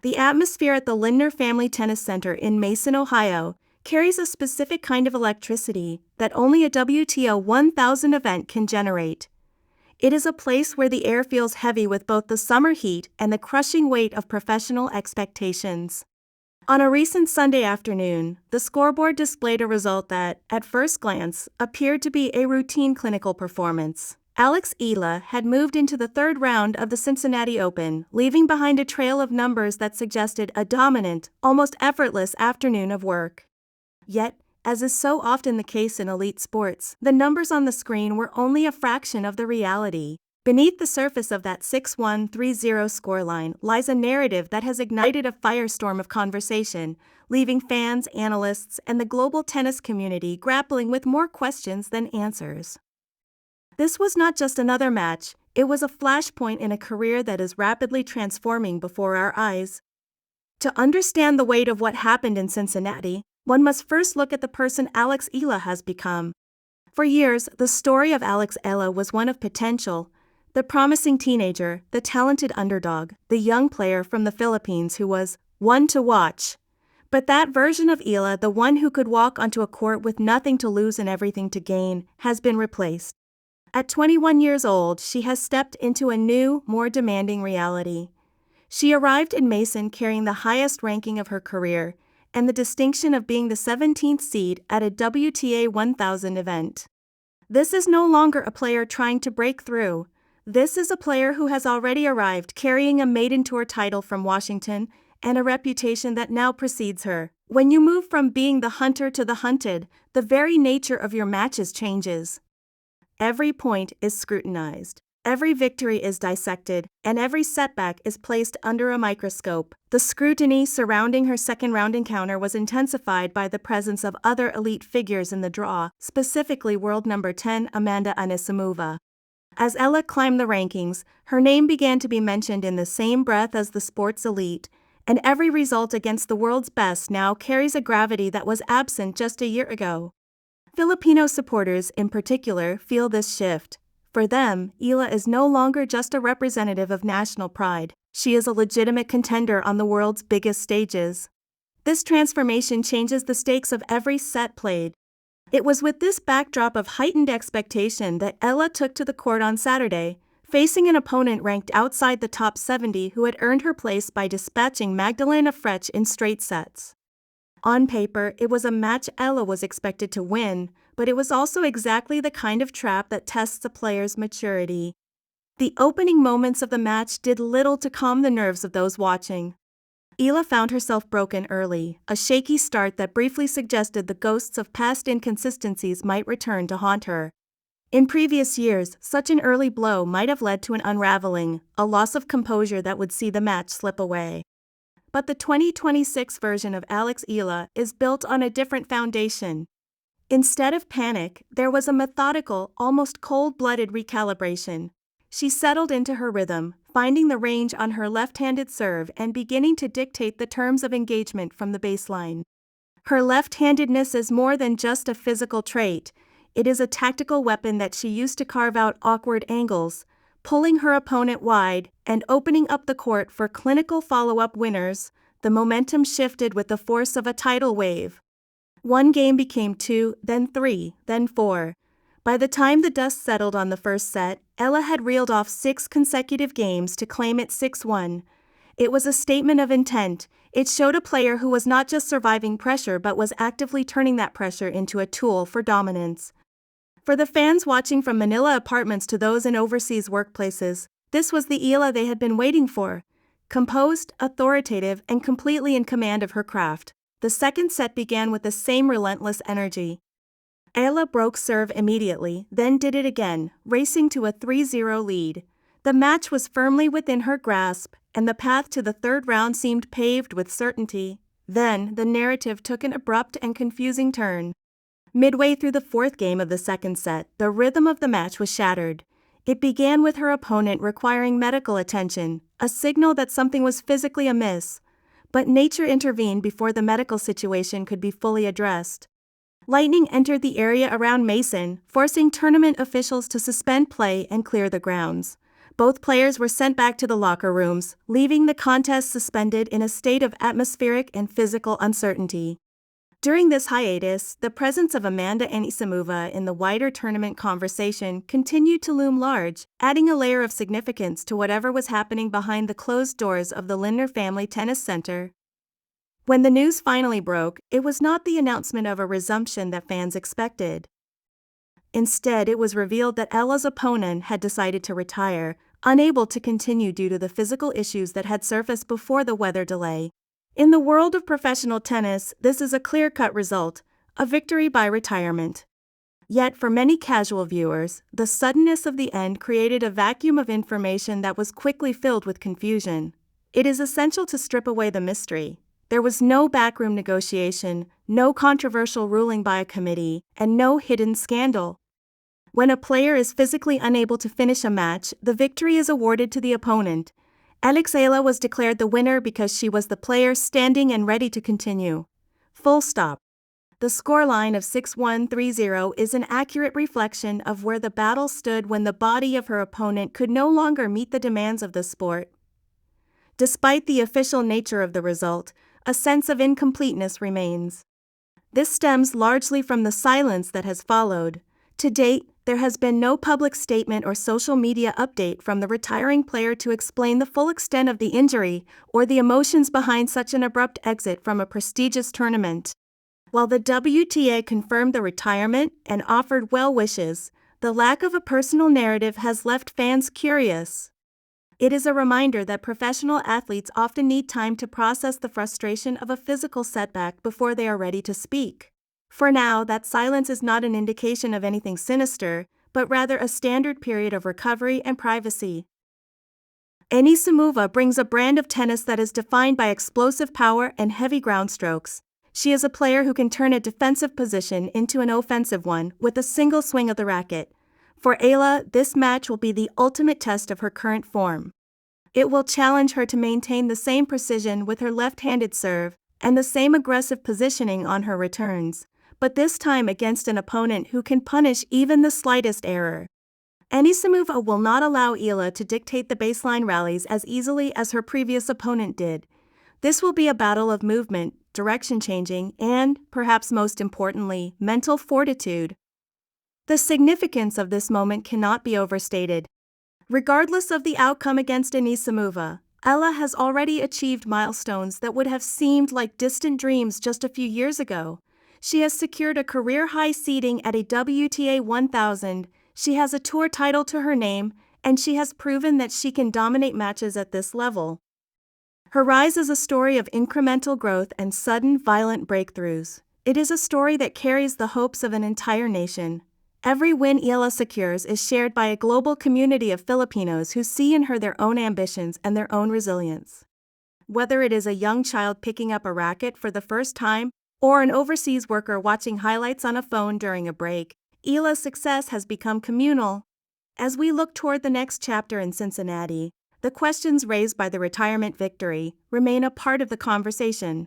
The atmosphere at the Lindner Family Tennis Center in Mason, Ohio, carries a specific kind of electricity that only a WTO 1000 event can generate. It is a place where the air feels heavy with both the summer heat and the crushing weight of professional expectations. On a recent Sunday afternoon, the scoreboard displayed a result that, at first glance, appeared to be a routine clinical performance. Eala had moved into the third round of the Cincinnati Open, leaving behind a trail of numbers that suggested a dominant, almost effortless afternoon of work. Yet, as is so often the case in elite sports, the numbers on the screen were only a fraction of the reality. Beneath the surface of that 6-1, 3-0 scoreline lies a narrative that has ignited a firestorm of conversation, leaving fans, analysts, and the global tennis community grappling with more questions than answers. This was not just another match, it was a flashpoint in a career that is rapidly transforming before our eyes. To understand the weight of what happened in Cincinnati, one must first look at the person Eala has become. For years, the story of Eala was one of potential. The promising teenager, the talented underdog, the young player from the Philippines who was one to watch. But that version of Eala, the one who could walk onto a court with nothing to lose and everything to gain, has been replaced. At 21 years old, she has stepped into a new, more demanding reality. She arrived in Mason carrying the highest ranking of her career, and the distinction of being the 17th seed at a WTA 1000 event. This is no longer a player trying to break through. This is a player who has already arrived carrying a maiden tour title from Washington and a reputation that now precedes her. When you move from being the hunter to the hunted, the very nature of your matches changes. Every point is scrutinized, every victory is dissected, and every setback is placed under a microscope. The scrutiny surrounding her second-round encounter was intensified by the presence of other elite figures in the draw, specifically world number 10 Amanda Anisimova. As Eala climbed the rankings, her name began to be mentioned in the same breath as the sport's elite, and every result against the world's best now carries a gravity that was absent just a year ago. Filipino supporters, in particular, feel this shift. For them, Eala is no longer just a representative of national pride. She is a legitimate contender on the world's biggest stages. This transformation changes the stakes of every set played. It was with this backdrop of heightened expectation that Eala took to the court on Saturday, facing an opponent ranked outside the top 70 who had earned her place by dispatching Magdalena Frech in straight sets. On paper, it was a match Eala was expected to win, but it was also exactly the kind of trap that tests a player's maturity. The opening moments of the match did little to calm the nerves of those watching. Eala found herself broken early, a shaky start that briefly suggested the ghosts of past inconsistencies might return to haunt her. In previous years, such an early blow might have led to an unraveling, a loss of composure that would see the match slip away. But the 2026 version of Eala is built on a different foundation. Instead of panic, there was a methodical, almost cold-blooded recalibration. She settled into her rhythm, finding the range on her left-handed serve and beginning to dictate the terms of engagement from the baseline. Her left-handedness is more than just a physical trait. It is a tactical weapon that she used to carve out awkward angles, pulling her opponent wide and opening up the court for clinical follow-up winners. The momentum shifted with the force of a tidal wave. One game became 2, then 3, then 4. By the time the dust settled on the first set, Eala had reeled off 6 consecutive games to claim it 6-1. It was a statement of intent. It showed a player who was not just surviving pressure but was actively turning that pressure into a tool for dominance. For the fans watching from Manila apartments to those in overseas workplaces, this was the Eala they had been waiting for. Composed, authoritative, and completely in command of her craft. The second set began with the same relentless energy. Eala broke serve immediately, then did it again, racing to a 3-0 lead. The match was firmly within her grasp, and the path to the third round seemed paved with certainty. Then, the narrative took an abrupt and confusing turn. Midway through the fourth game of the second set, the rhythm of the match was shattered. It began with her opponent requiring medical attention, a signal that something was physically amiss. But nature intervened before the medical situation could be fully addressed. Lightning entered the area around Mason, forcing tournament officials to suspend play and clear the grounds. Both players were sent back to the locker rooms, leaving the contest suspended in a state of atmospheric and physical uncertainty. During this hiatus, the presence of Amanda Anisimova in the wider tournament conversation continued to loom large, adding a layer of significance to whatever was happening behind the closed doors of the Lindner Family Tennis Center. When the news finally broke, it was not the announcement of a resumption that fans expected. Instead, it was revealed that Eala's opponent had decided to retire, unable to continue due to the physical issues that had surfaced before the weather delay. In the world of professional tennis, this is a clear-cut result, a victory by retirement. Yet for many casual viewers, the suddenness of the end created a vacuum of information that was quickly filled with confusion. It is essential to strip away the mystery. There was no backroom negotiation, no controversial ruling by a committee, and no hidden scandal. When a player is physically unable to finish a match, the victory is awarded to the opponent. Eala was declared the winner because she was the player standing and ready to continue. Full stop. The scoreline of 6-1-3-0 is an accurate reflection of where the battle stood when the body of her opponent could no longer meet the demands of the sport. Despite the official nature of the result, a sense of incompleteness remains. This stems largely from the silence that has followed. To date, there has been no public statement or social media update from the retiring player to explain the full extent of the injury or the emotions behind such an abrupt exit from a prestigious tournament. While the WTA confirmed the retirement and offered well wishes, the lack of a personal narrative has left fans curious. It is a reminder that professional athletes often need time to process the frustration of a physical setback before they are ready to speak. For now, that silence is not an indication of anything sinister, but rather a standard period of recovery and privacy. Anisimova brings a brand of tennis that is defined by explosive power and heavy ground strokes. She is a player who can turn a defensive position into an offensive one with a single swing of the racket. For Eala, this match will be the ultimate test of her current form. It will challenge her to maintain the same precision with her left-handed serve and the same aggressive positioning on her returns, but this time against an opponent who can punish even the slightest error. Anisimova will not allow Eala to dictate the baseline rallies as easily as her previous opponent did. This will be a battle of movement, direction changing, and, perhaps most importantly, mental fortitude. The significance of this moment cannot be overstated. Regardless of the outcome against Anisimova, Eala has already achieved milestones that would have seemed like distant dreams just a few years ago. She has secured a career-high seeding at a WTA 1000, she has a tour title to her name, and she has proven that she can dominate matches at this level. Her rise is a story of incremental growth and sudden, violent breakthroughs. It is a story that carries the hopes of an entire nation. Every win Eala secures is shared by a global community of Filipinos who see in her their own ambitions and their own resilience. Whether it is a young child picking up a racket for the first time, or an overseas worker watching highlights on a phone during a break, Eala's success has become communal. As we look toward the next chapter in Cincinnati, the questions raised by the retirement victory remain a part of the conversation.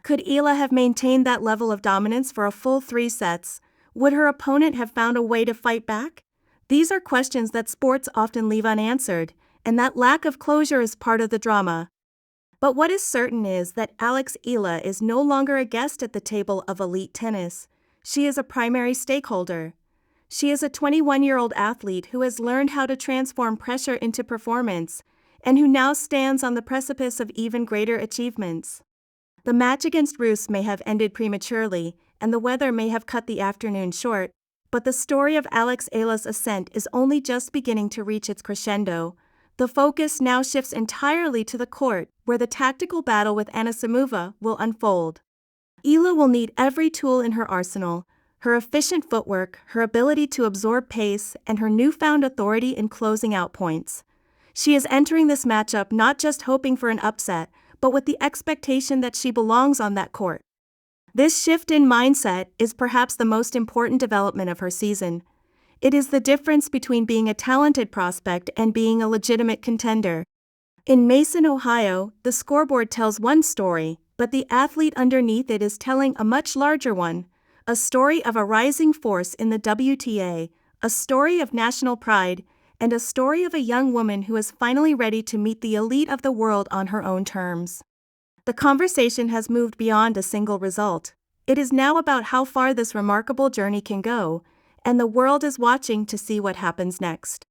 Could Eala have maintained that level of dominance for a full 3 sets? Would her opponent have found a way to fight back? These are questions that sports often leave unanswered, and that lack of closure is part of the drama. But what is certain is that Eala is no longer a guest at the table of elite tennis. She is a primary stakeholder. She is a 21-year-old athlete who has learned how to transform pressure into performance, and who now stands on the precipice of even greater achievements. The match against Rus may have ended prematurely, and the weather may have cut the afternoon short, but the story of Eala's ascent is only just beginning to reach its crescendo. The focus now shifts entirely to the court, where the tactical battle with Anisimova will unfold. Eala will need every tool in her arsenal: her efficient footwork, her ability to absorb pace, and her newfound authority in closing out points. She is entering this matchup not just hoping for an upset, but with the expectation that she belongs on that court. This shift in mindset is perhaps the most important development of her season. It is the difference between being a talented prospect and being a legitimate contender. In Mason, Ohio, the scoreboard tells one story, but the athlete underneath it is telling a much larger one. A story of a rising force in the WTA, a story of national pride, and a story of a young woman who is finally ready to meet the elite of the world on her own terms. The conversation has moved beyond a single result. It is now about how far this remarkable journey can go, and the world is watching to see what happens next.